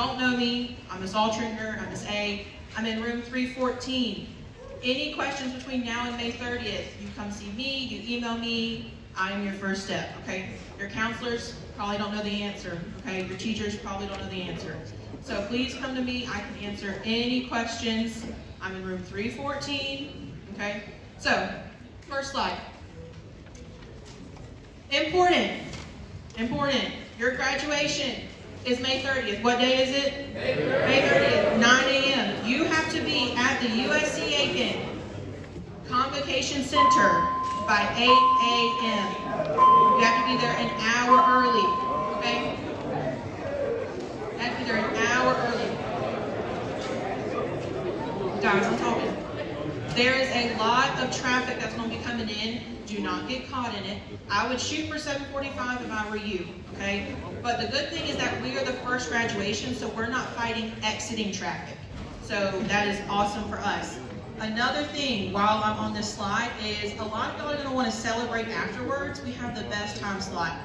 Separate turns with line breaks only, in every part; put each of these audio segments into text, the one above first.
don't know me, I'm Miss Altringer, I'm Miss A. I'm in room 314. Any questions between now and May 30th, you come see me, you email me, I am your first step, okay? Your counselors probably don't know the answer, okay? Your teachers probably don't know the answer. So please come to me, I can answer any questions. I'm in room 314, okay? So, first slide. Important, your graduation is May 30th. What day is it? May 30th, 9 a.m. You have to be at the USC Aiken Convocation Center by 8 a.m. You have to be there an hour early, okay? You have to be there an hour early. Guys, I'm talking. There is a lot of traffic that's going to be coming in. Do not get caught in it. I would shoot for 7:45 if I were you, okay? But the good thing is that we are the first graduation, so we're not fighting exiting traffic. So that is awesome for us. Another thing, while I'm on this slide, is a lot of y'all are going to want to celebrate afterwards. We have the best time slot.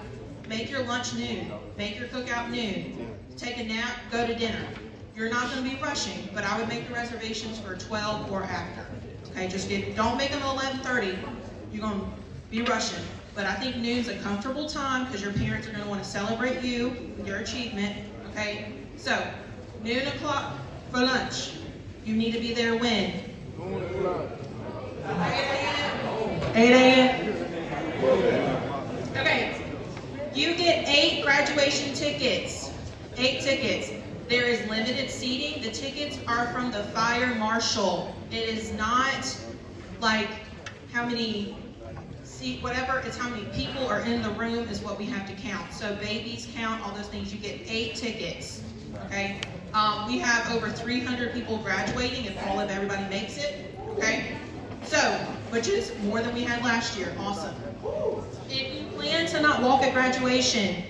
Make your lunch noon. Make your cookout noon. Take a nap, go to dinner. You're not going to be rushing, but I would make the reservations for 12 or after. Okay, don't make them at 11:30. You're going to be rushing. But I think noon's a comfortable time because your parents are going to want to celebrate you, your achievement. Okay, so noon o'clock for lunch. You need to be there when? 8 a.m. Okay, you get 8 graduation tickets. 8 tickets. There is limited seating. The tickets are from the fire marshal. It is not like how many whatever, it's how many people are in the room is what we have to count. So babies count, all those things. You get 8 tickets, okay? We have over 300 people graduating if all of everybody makes it, okay? So, which is more than we had last year, awesome. If you plan to not walk at graduation,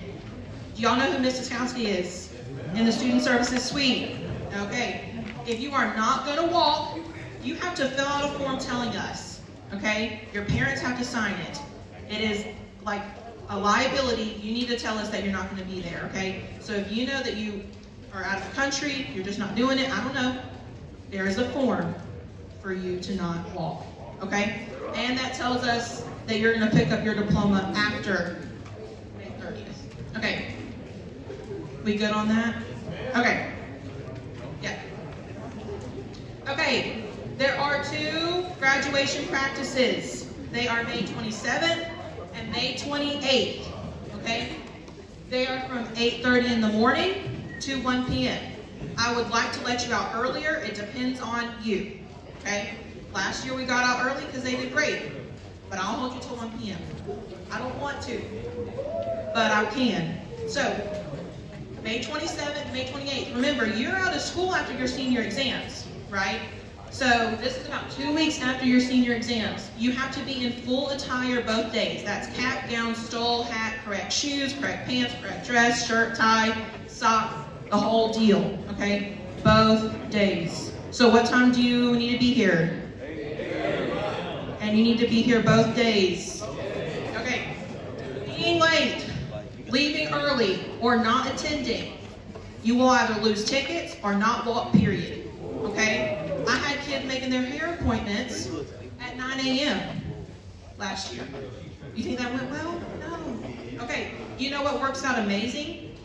do y'all know who Mrs. Kowski is in the Student Services Suite? Okay, if you are not gonna walk, you have to fill out a form telling us. Okay, your parents have to sign it. It is like a liability. You need to tell us that you're not going to be there, okay? So if you know that you are out of the country, you're just not doing it, I don't know, there is a form for you to not walk, okay? And that tells us that you're going to pick up your diploma after May 30th. Okay, we good on that? Okay, yeah. Okay. There are 2 graduation practices. They are May 27th and May 28th, okay? They are from 8:30 in the morning to 1 p.m. I would like to let you out earlier. It depends on you, okay? Last year we got out early because they did great, but I'll hold you till 1 p.m. I don't want to, but I can. So, May 27th, May 28th. Remember, you're out of school after your senior exams, right? So this is about 2 weeks after your senior exams. You have to be in full attire both days. That's cap, gown, stole, hat, correct shoes, correct pants, correct dress, shirt, tie, sock, the whole deal, okay? Both days. So what time do you need to be here? And you need to be here both days. Okay. Being late, leaving early, or not attending, you will either lose tickets or not walk, period, okay? I had kids making their hair appointments at 9 a.m. last year. You think that went well? No. Okay, you know what works out amazing?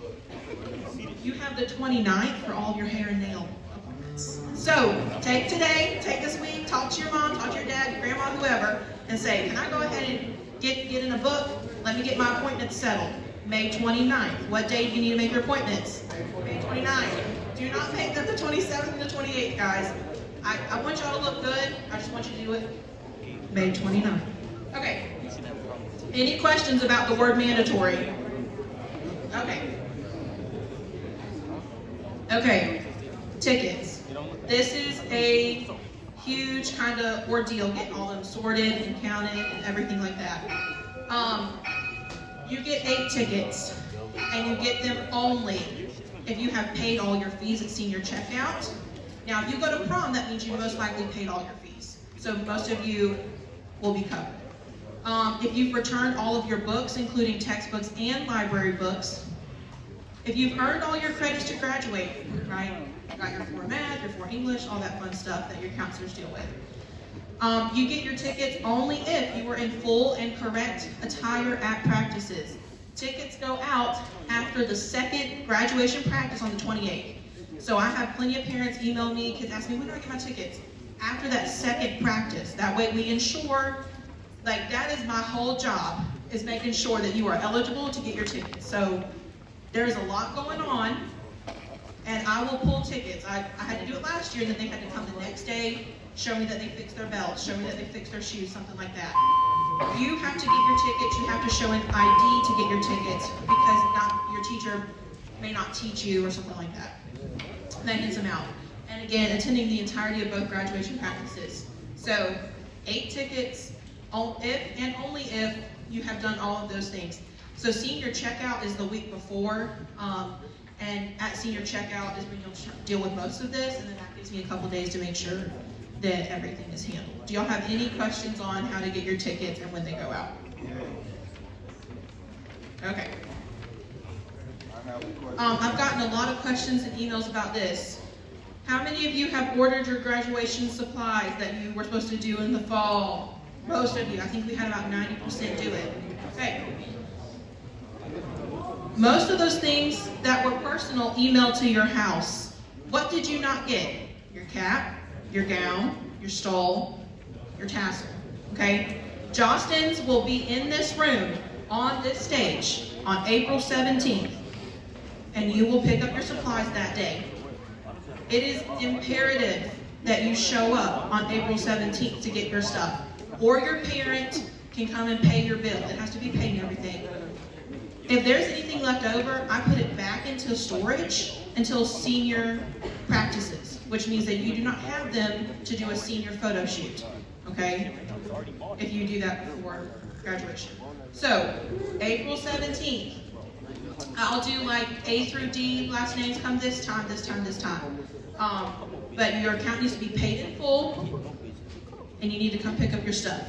You have the 29th for all of your hair and nail appointments. So, take today, take this week, talk to your mom, talk to your dad, your grandma, whoever, and say, can I go ahead and get in a book? Let me get my appointments settled. May 29th. What day do you need to make your appointments? May 29th. Do not make them the 27th and the 28th, guys. I want y'all to look good. I just want you to do it May 29th. Okay. Any questions about the word mandatory? Okay. Okay. Tickets. This is a huge kind of ordeal, getting all them sorted and counted and everything like that. You get 8 tickets, and you get them only if you have paid all your fees at senior checkout. Now, if you go to prom, that means you most likely paid all your fees. So most of you will be covered. If you've returned all of your books, including textbooks and library books, If you've earned all your credits to graduate, right? You got your 4 math, your 4 English, all that fun stuff that your counselors deal with. You get your tickets only if you were in full and correct attire at practices. Tickets go out after the second graduation practice on the 28th. So I have plenty of parents email me, kids ask me, when do I get my tickets? After that second practice. That way we ensure, like that is my whole job, is making sure that you are eligible to get your tickets. So there's a lot going on, and I will pull tickets. I had to do it last year, and then they had to come the next day, show me that they fixed their belts, show me that they fixed their shoes, something like that. You have to get your tickets, you have to show an ID to get your tickets, because your teacher may not teach you or something like that. That gets them out. And again, attending the entirety of both graduation practices. So 8 tickets, if and only if you have done all of those things. So senior checkout is the week before, and at senior checkout is when you'll deal with most of this, and then that gives me a couple days to make sure that everything is handled. Do y'all have any questions on how to get your tickets and when they go out? Okay. I've gotten a lot of questions and emails about this. How many of you have ordered your graduation supplies that you were supposed to do in the fall? Most of you. I think we had about 90% do it. Okay. Most of those things that were personal emailed to your house. What did you not get? Your cap, your gown, your stole, your tassel. Okay? Jostens will be in this room on this stage on April 17th, and you will pick up your supplies that day. It is imperative that you show up on April 17th to get your stuff, or your parent can come and pay your bill. It has to be paid and everything. If there's anything left over, I put it back into storage until senior practices, which means that you do not have them to do a senior photo shoot, okay? If you do that before graduation. So, April 17th, I'll do like A through D, last names come this time, this time, this time. But your account needs to be paid in full, and you need to come pick up your stuff,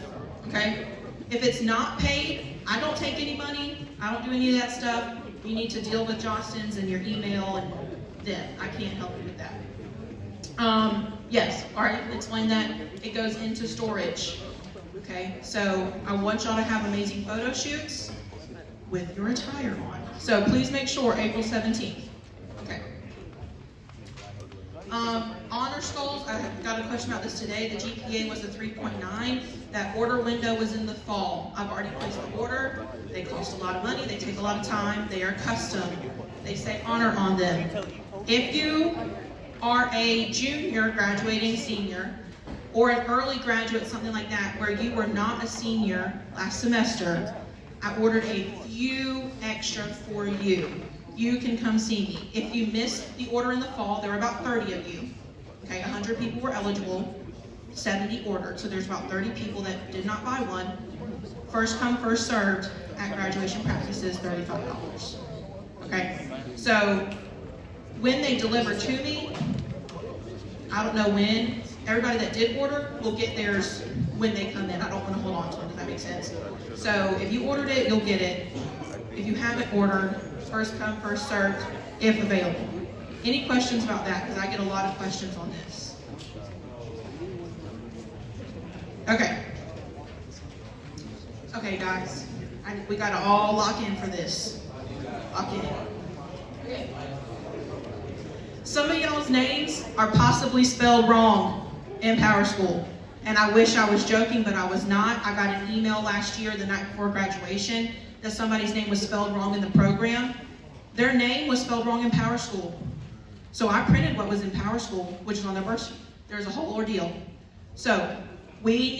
okay? If it's not paid, I don't take any money, I don't do any of that stuff. You need to deal with Jostens and your email and them. I can't help you with that. Yes, already explained that. It goes into storage, okay? So I want y'all to have amazing photo shoots with your attire on. So please make sure April 17th. Okay. Honor skulls, I got a question about this today. The GPA was a 3.9. That order window was in the fall. I've already placed the order. They cost a lot of money. They take a lot of time. They are custom. They say honor on them. If you are a junior graduating senior, or an early graduate, something like that, where you were not a senior last semester, I ordered a few extra for you. You can come see me. If you missed the order in the fall, there were about 30 of you. Okay, 100 people were eligible, 70 ordered. So there's about 30 people that did not buy one. First come, first served at graduation practices, $35. Okay, so when they deliver to me, I don't know when. Everybody that did order will get theirs when they come in. I don't want to hold on to them. Does that make sense? So if you ordered it, you'll get it. If you haven't ordered, first come, first served, if available. Any questions about that? Because I get a lot of questions on this. Okay. Okay, guys. We got to all lock in for this. Lock in. Okay. Some of y'all's names are possibly spelled wrong in Power School. And I wish I was joking, but I was not. I got an email last year, the night before graduation, that somebody's name was spelled wrong in the program. Their name was spelled wrong in Power School. So I printed what was in Power School, which is on their birth certificate. There's a whole ordeal. So we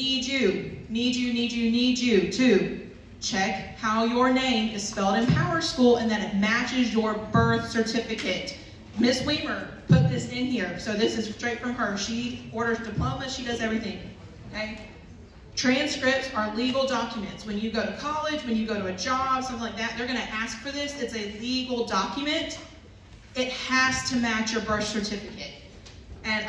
need you to check how your name is spelled in Power School and that it matches your birth certificate. Miss Weimer put this in here, so this is straight from her. She orders diplomas, she does everything, okay? Transcripts are legal documents. When you go to college, when you go to a job, something like that, they're gonna ask for this. It's a legal document. It has to match your birth certificate. And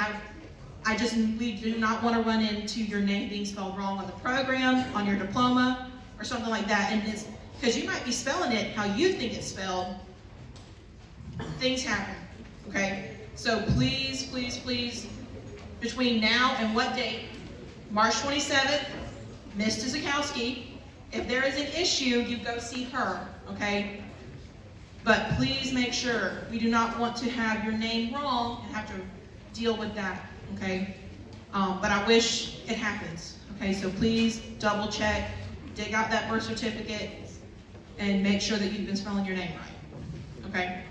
we do not want to run into your name being spelled wrong on the program, on your diploma, or something like that. And it's because you might be spelling it how you think it's spelled, things happen, okay? So please, please, please, between now and what date? March 27th, Ms. Tizikowski. If there is an issue, you go see her, okay? But please make sure, we do not want to have your name wrong and have to deal with that, okay? But I wish it happens, okay? So please double check, dig out that birth certificate, and make sure that you've been spelling your name right, okay?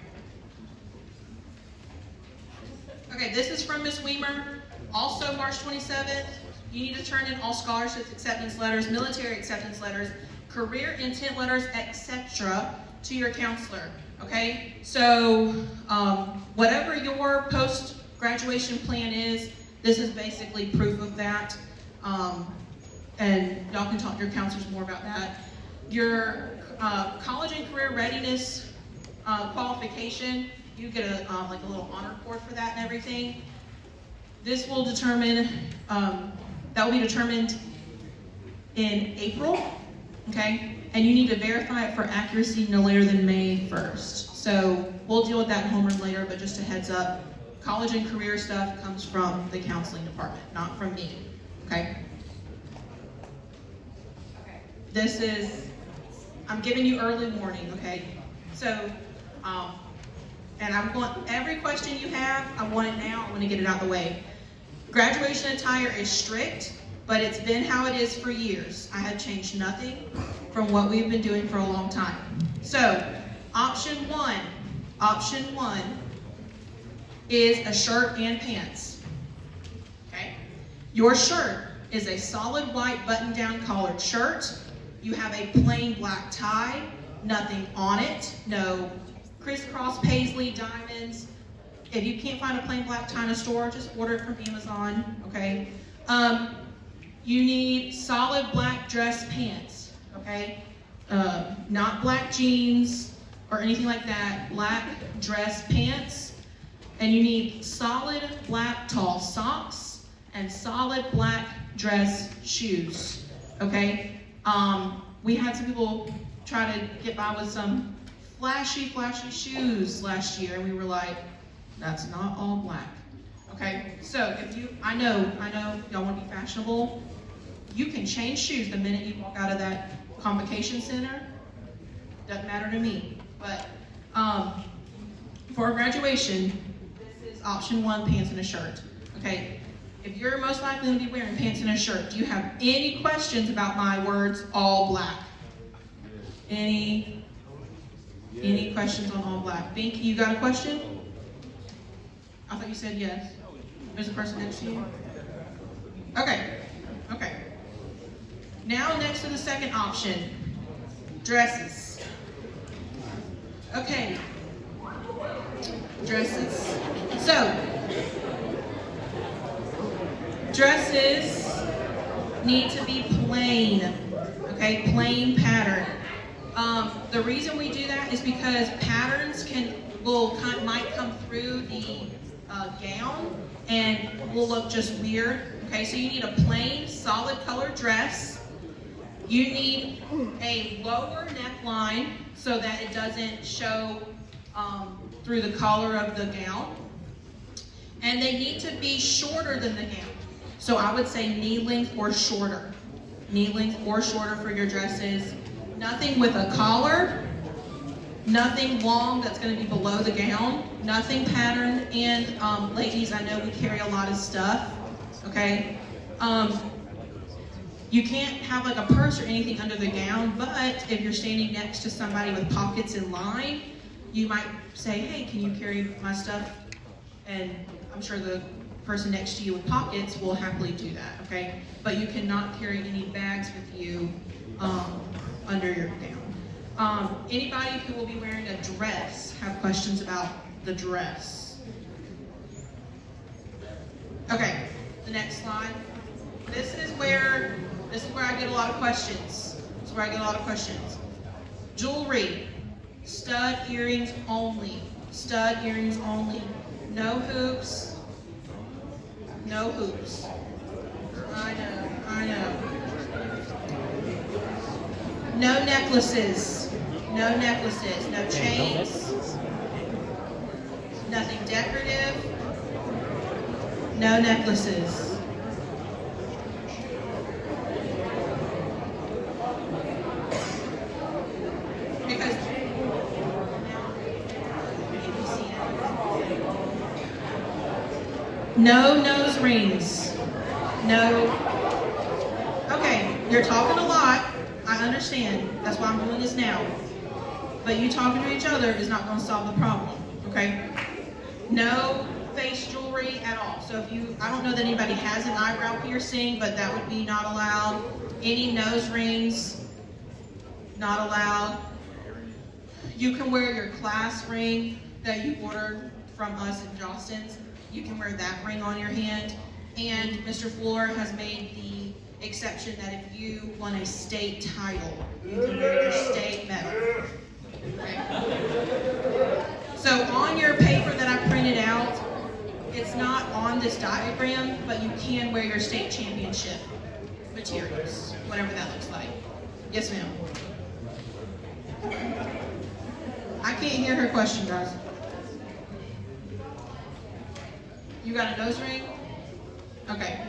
Okay, this is from Ms. Weimer. Also March 27th, you need to turn in all scholarships acceptance letters, military acceptance letters, career intent letters, etc. to your counselor, okay? So whatever your post-graduation plan is, this is basically proof of that. And y'all can talk to your counselors more about that. Your college and career readiness qualification, you get a like a little honor cord for that and everything. This will determine, that will be determined in April, okay? And you need to verify it for accuracy no later than May 1st. So we'll deal with that in homeroom later, but just a heads up, college and career stuff comes from the counseling department, not from me, okay? This is, I'm giving you early warning, okay? So, and I want every question you have, I want it now, I want to get it out of the way. Graduation attire is strict, but it's been how it is for years. I have changed nothing from what we've been doing for a long time. So, option one is a shirt and pants, okay? Your shirt is a solid white button-down collared shirt. You have a plain black tie, nothing on it, no crisscross paisley, diamonds. If you can't find a plain black tie in a store, just order it from Amazon, okay? You need solid black dress pants, okay? Not black jeans or anything like that, black dress pants. And you need solid black tall socks and solid black dress shoes, okay? We had some people try to get by with some flashy shoes last year, and we were like, that's not all black, okay? So if you, I know y'all want to be fashionable. You can change shoes the minute you walk out of that convocation center. Doesn't matter to me. But for graduation, this is option one, pants and a shirt, okay? If you're most likely going to be wearing pants and a shirt, do you have any questions about my words, all black? Any questions on all black? Binky, you got a question? I thought you said yes. There's a person next to you? Okay. Now next to the second option, dresses. Okay. Dresses. So, dresses need to be plain, okay? Plain pattern. The reason we do that is because patterns might come through the gown and will look just weird. Okay, so you need a plain, solid colored dress. You need a lower neckline so that it doesn't show through the collar of the gown. And they need to be shorter than the gown. So I would say knee length or shorter. Knee length or shorter for your dresses. Nothing with a collar, nothing long that's going to be below the gown, nothing patterned, and ladies, I know we carry a lot of stuff, okay? You can't have like a purse or anything under the gown, but if you're standing next to somebody with pockets in line, you might say, hey, can you carry my stuff? And I'm sure the person next to you with pockets will happily do that, okay? But you cannot carry any bags with you under your gown. Anybody who will be wearing a dress have questions about the dress? Okay, the next slide. This is where I get a lot of questions. Jewelry, stud earrings only. Stud earrings only. No hoops. No hoops. I know. No necklaces. No chains. Nothing decorative. No necklaces. Because no nose rings. No. Okay, you're talking a lot. I understand. That's why I'm doing this now. But you talking to each other is not going to solve the problem. Okay? No face jewelry at all. So if you, I don't know that anybody has an eyebrow piercing, but that would be not allowed. Any nose rings, not allowed. You can wear your class ring that you ordered from us in Johnston's. You can wear that ring on your hand. And Mr. Floor has made the exception that if you won a state title, you can wear your state medal. Okay. So on your paper that I printed out, it's not on this diagram, but you can wear your state championship materials, whatever that looks like. Yes, ma'am. I can't hear her question, guys. You got a nose ring? Okay,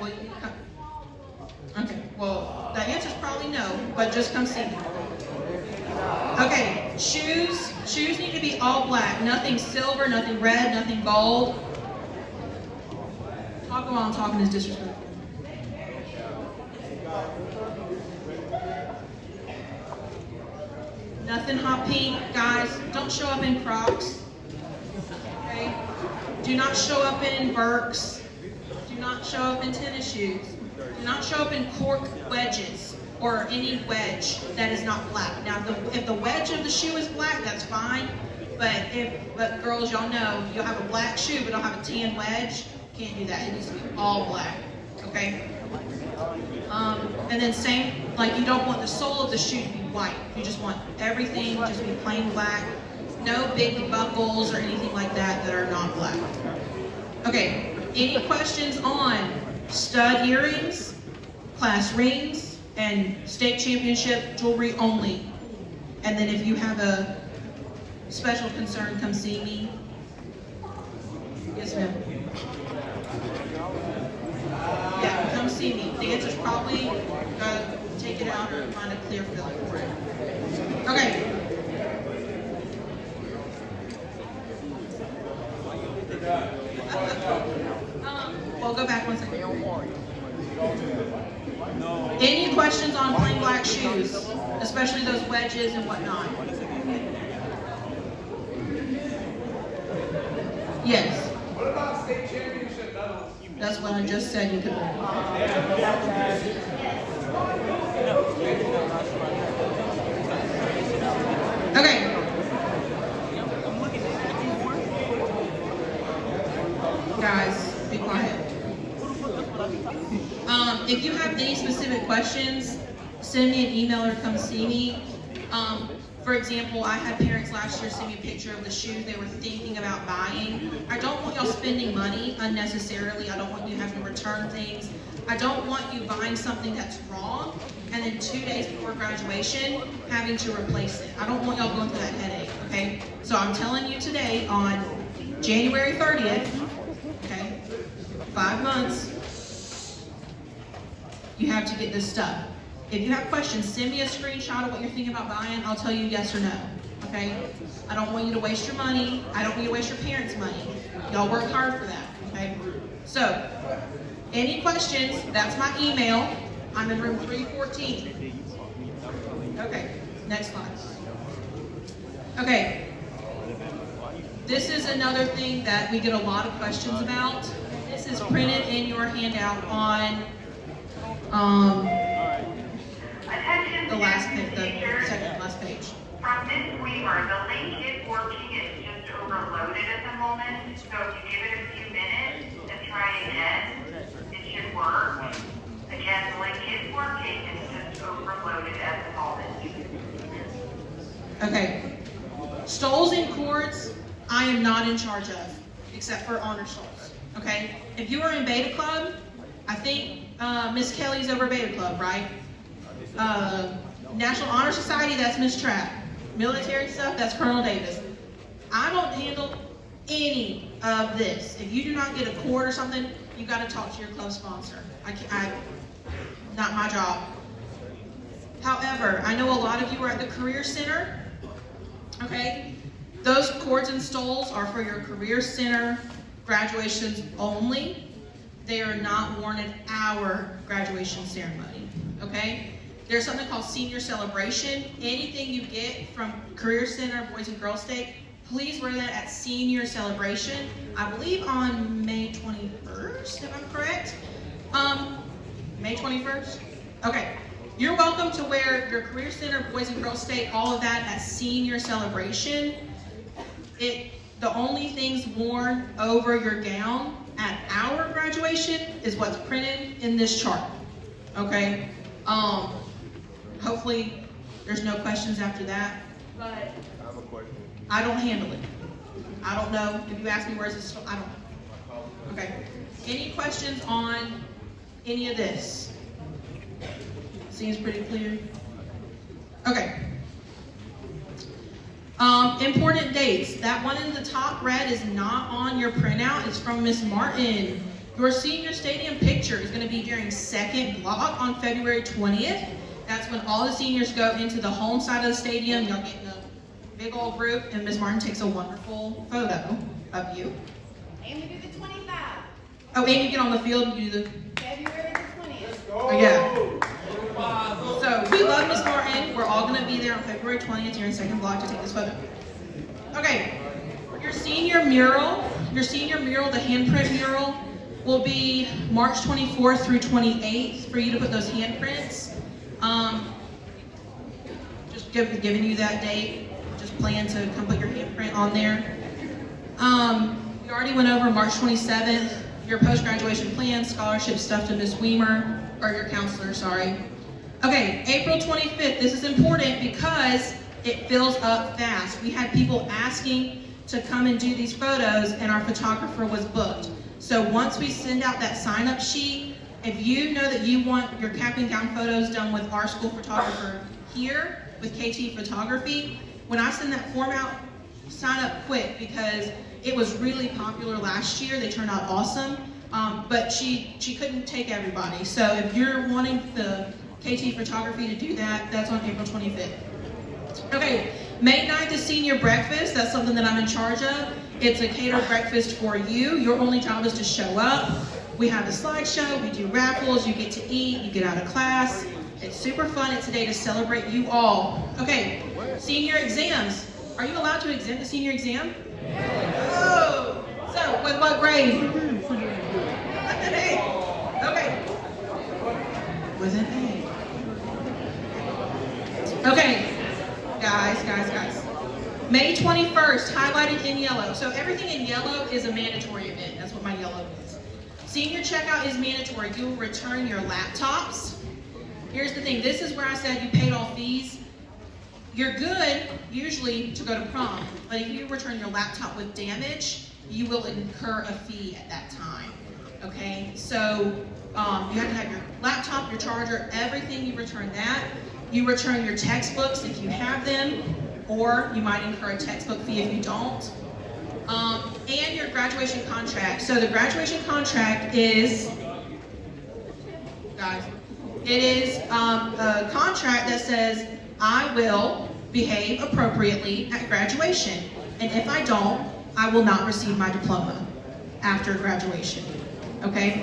well, the answer's probably no, but just come see me. Okay, shoes need to be all black. Nothing silver, nothing red, nothing gold. Talking while I'm talking is disrespectful. Nothing hot pink, guys. Don't show up in Crocs. Okay? Do not show up in Birks. Do not show up in tennis shoes. Do not show up in cork wedges or any wedge that is not black. Now, if the wedge of the shoe is black, that's fine. But girls, y'all know, you'll have a black shoe, but you'll have a tan wedge. Can't do that. It needs to be all black. Okay? And then same, like you don't want the sole of the shoe to be white. You just want everything just to be plain black. No big buckles or anything like that are not black. Okay, any questions on stud earrings, class rings, and state championship jewelry only? And then if you have a special concern, come see me. Yes, ma'am. Yeah, come see me. The answer's probably take it out or find a clear fill for it. Okay. Well, go back one second. Any questions on plain black shoes, especially those wedges and whatnot? Yes.
What about state championship medals?
That's what I just said you could wear. Okay. Guys, be quiet. If you have any specific questions, send me an email or come see me. For example, I had parents last year send me a picture of the shoes they were thinking about buying. I don't want y'all spending money unnecessarily. I don't want you having to return things. I don't want you buying something that's wrong and then 2 days before graduation having to replace it. I don't want y'all going through that headache, okay? So I'm telling you today on January 30th, okay, 5 months, you have to get this stuff. If you have questions, send me a screenshot of what you're thinking about buying. I'll tell you yes or no, okay? I don't want you to waste your money. I don't want you to waste your parents' money. Y'all worked hard for that, okay? So, any questions, that's my email. I'm in room 314. Okay, next slide. Okay, this is another thing that we get a lot of questions about. This is printed in your handout on the last page, the second last page.
From this point on, the link is working, it's just overloaded at the moment. So if you give it a few minutes and try again, it should work. Again, the link is working, it's just overloaded at the moment.
Okay. Stoles and cords, I am not in charge of, except for honor stoles. Okay? If you are in Beta Club, I think Miss Kelly's over Beta Club, right? National Honor Society, that's Miss Trapp. Military stuff, that's Colonel Davis. I don't handle any of this. If you do not get a cord or something, you got to talk to your club sponsor. Not my job. However, I know a lot of you are at the Career Center, okay? Those cords and stoles are for your Career Center graduations only. They are not worn at our graduation ceremony, okay? There's something called Senior Celebration. Anything you get from Career Center, Boys and Girls Day, please wear that at Senior Celebration. I believe on May 21st, if I'm correct. May 21st? Okay. You're welcome to wear your Career Center, Boys and Girls Day, all of that at Senior Celebration. The only things worn over your gown at our graduation is what's printed in this chart, okay? Hopefully there's no questions after that, but
I have a question.
I don't handle it. I don't know. If you ask me where's this, I don't know. Okay. Any questions on any of this? Seems pretty clear. Okay. Important dates. That one in the top red is not on your printout. It's from Miss Martin. Your senior stadium picture is going to be during second block on February 20th. That's when all the seniors go into the home side of the stadium. You'll get in a big old group, and Miss Martin takes a wonderful photo of you.
Aim to do the 25.
Oh, and you get on the field and you do the...
February the 20th.
Oh, yeah. So we love Miss Martin. We're all going to be there on February 20th here in second block to take this photo. Okay, your senior mural, the handprint mural, will be March 24th through 28th for you to put those handprints. Just giving you that date. Just plan to come put your handprint on there. We already went over March 27th, your post-graduation plan, scholarship stuff to Ms. Weimer, or your counselor, sorry. Okay, April 25th, this is important because it fills up fast. We had people asking to come and do these photos, and our photographer was booked. So once we send out that sign-up sheet, if you know that you want your cap and gown photos done with our school photographer here, with KT Photography, when I send that form out, sign up quick because it was really popular last year. They turned out awesome, but she couldn't take everybody. So if you're wanting the KT Photography to do that, that's on April 25th. Okay, May 9th is senior breakfast. That's something that I'm in charge of. It's a catered breakfast for you. Your only job is to show up. We have a slideshow, we do raffles, you get to eat, you get out of class. It's super fun. It's a day to celebrate you all. Okay, senior exams. Are you allowed to exempt the senior exam? Oh, so with what grade? Okay. With an A. Okay, guys. May 21st, highlighted in yellow. So everything in yellow is a mandatory event. That's what my yellow is. Senior checkout is mandatory. You will return your laptops. Here's the thing. This is where I said you paid all fees. You're good, usually, to go to prom. But if you return your laptop with damage, you will incur a fee at that time. Okay? So you have to have your laptop, your charger, everything. You return that. You return your textbooks if you have them, or you might incur a textbook fee if you don't. And your graduation contract. So the graduation contract is, guys, it is a contract that says, I will behave appropriately at graduation. And if I don't, I will not receive my diploma after graduation. Okay?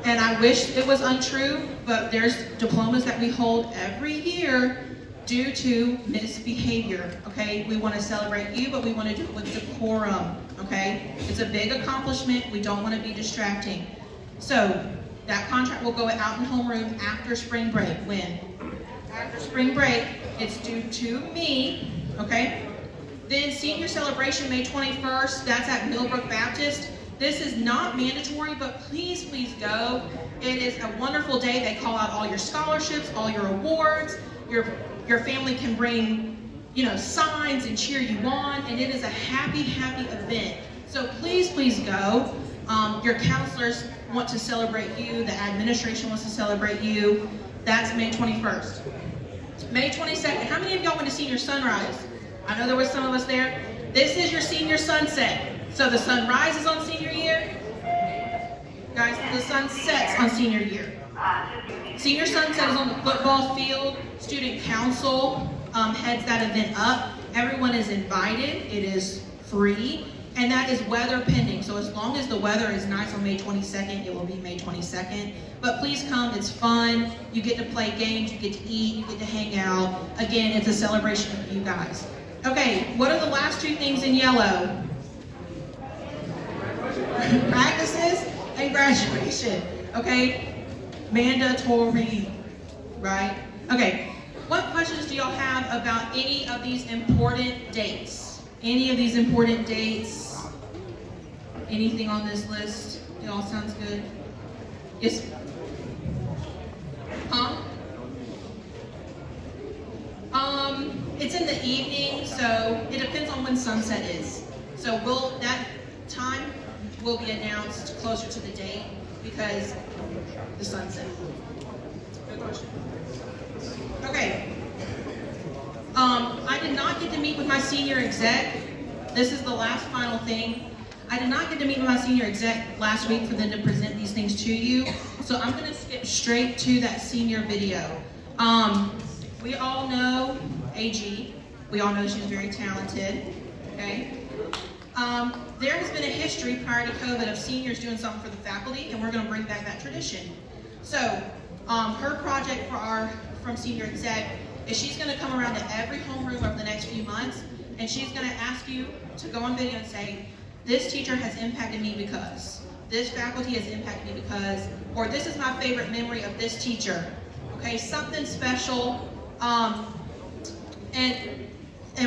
And I wish it was untrue, but there's diplomas that we hold every year due to misbehavior, okay? We want to celebrate you, but we want to do it with decorum, okay? It's a big accomplishment. We don't want to be distracting. So that contract will go out in homeroom after spring break. When? After spring break, it's due to me, okay? Then senior celebration, May 21st, that's at Millbrook Baptist. This is not mandatory, but please go. It is a wonderful day. They call out all your scholarships, all your awards. Your family can bring, signs and cheer you on, and it is a happy event. So please go. Your counselors want to celebrate you. The administration wants to celebrate you. That's May 21st. May 22nd. How many of y'all went to senior sunrise? I know there were some of us there. This is your senior sunset. So the sun rises on senior year. Guys, the sun sets on senior year. Senior sunset is on the football field. Student council heads that event up. Everyone is invited. It is free. And that is weather pending. So as long as the weather is nice on May 22nd, it will be May 22nd. But please come, it's fun. You get to play games, you get to eat, you get to hang out. Again, it's a celebration for you guys. Okay, what are the last two things in yellow? Practices and graduation. Okay, mandatory, right? Okay, what questions do y'all have about any of these important dates? Any of these important dates? Anything on this list? It all sounds good? Yes? Huh? It's in the evening, so it depends on when sunset is. So that time will be announced closer to the date because the sunset. Good question. Okay. I did not get to meet with my senior exec. This is the last final thing. I did not get to meet with my senior exec last week for them to present these things to you. So I'm going to skip straight to that senior video. We all know AG. We all know she's very talented. Okay. There has been a history prior to COVID of seniors doing something for the faculty, and we're going to bring back that tradition. So her project from senior exec is she's going to come around to every homeroom over the next few months, and she's going to ask you to go on video and say, this teacher has impacted me because, this faculty has impacted me because, or this is my favorite memory of this teacher. Okay, something special, and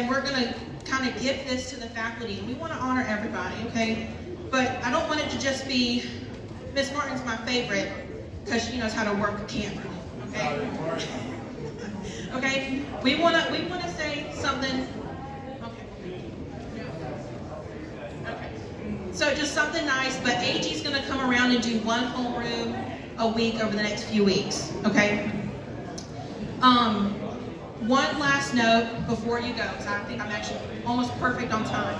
we're going to kind of give this to the faculty. We want to honor everybody, okay? But I don't want it to just be, Miss Martin's my favorite because she knows how to work a camera, okay? Okay, we want to say something. Okay. So just something nice, but AG's going to come around and do one homeroom a week over the next few weeks. Okay. One last note before you go, because I think I'm actually almost perfect on time.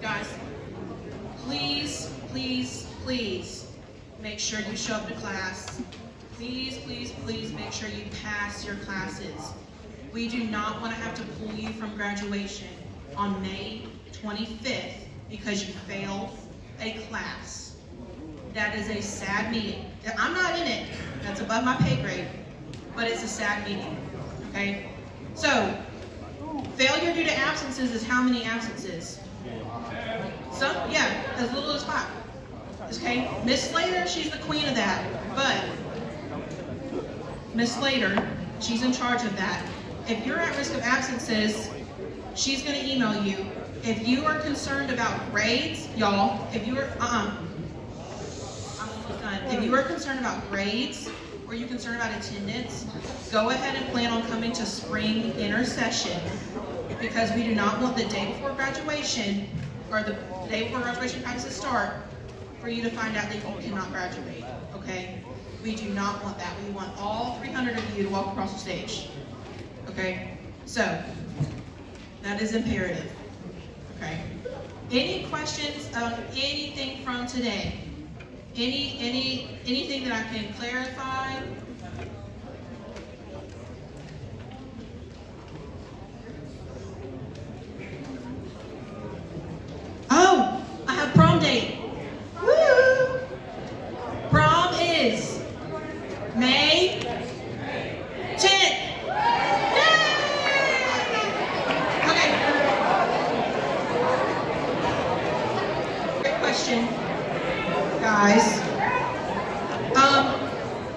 Guys, please, please, please make sure you show up to class. Please, please, please make sure you pass your classes. We do not want to have to pull you from graduation on May 25th because you failed a class. That is a sad meeting. I'm not in it. That's above my pay grade. But it's a sad meeting. Okay? So, failure due to absences is how many absences? Yeah, as little as 5. Okay? Miss Slater, she's the queen of that. But Miss Slater, she's in charge of that. If you're at risk of absences, she's going to email you. If you are concerned about grades, y'all, if you are, if you are concerned about grades or you're concerned about attendance, go ahead and plan on coming to spring intersession because we do not want the day before graduation or the day before graduation practices start for you to find out that you cannot graduate, okay? We do not want that. We want all 300 of you to walk across the stage, okay? So, that is imperative, okay? Any questions on anything from today? Anything that I can clarify? Oh, I have prom date. Woo! Prom is May 10th. Okay. Great question, guys.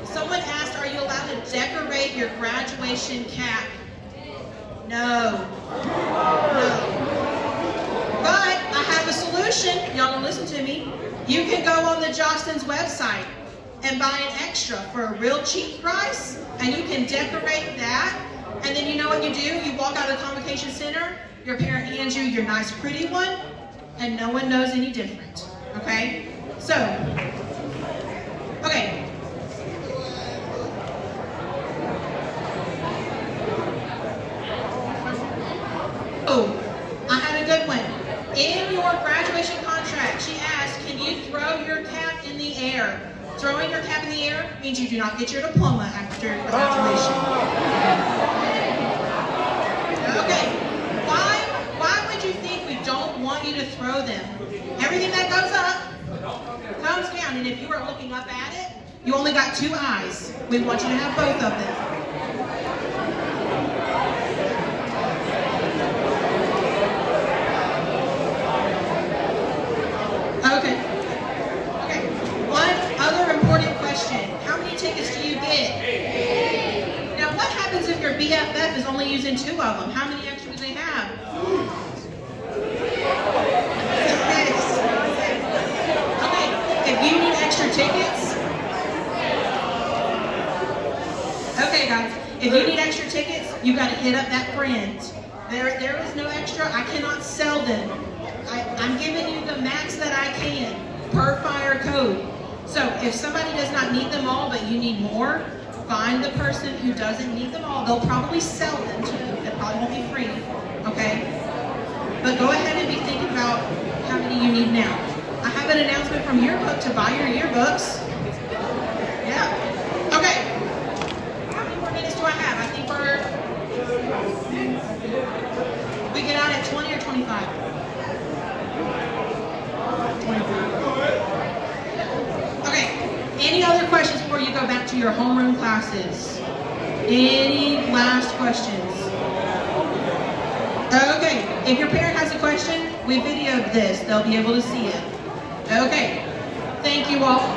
Someone asked, are you allowed to decorate your graduation cap? No. But I have a solution. Y'all gonna listen to me. You can go on the Jostens website and buy an extra for a real cheap price, and you can decorate that. And then you know what you do? You walk out of the convocation center, your parent hands you your nice pretty one, and no one knows any different. Okay? So, okay. In your graduation contract, she asked, can you throw your cap in the air? Throwing your cap in the air means you do not get your diploma after graduation. Okay, why would you think we don't want you to throw them? Everything that goes up comes down, and if you are looking up at it, you only got two eyes. We want you to have both of them. Okay. One other important question. How many tickets do you get? Now, what happens if your BFF is only using two of them? How many extra do they have? Okay. If you need extra tickets, okay, guys. If you need extra tickets, you got to hit up that friend. There is no extra. I cannot sell them. I'm giving you the max that I can per fire code. So if somebody does not need them all, but you need more, find the person who doesn't need them all. They'll probably sell them to you. It probably won't be free, okay? But go ahead and be thinking about how many you need now. I have an announcement from Yearbook to buy your yearbooks. Yeah. Okay. How many more minutes do I have? I think we get out at 20 or 25? 25. Okay. Any other questions before you go back to your homeroom classes? Any last questions? Okay. If your parent has a question, we videoed this. They'll be able to see it. Okay. Thank you all.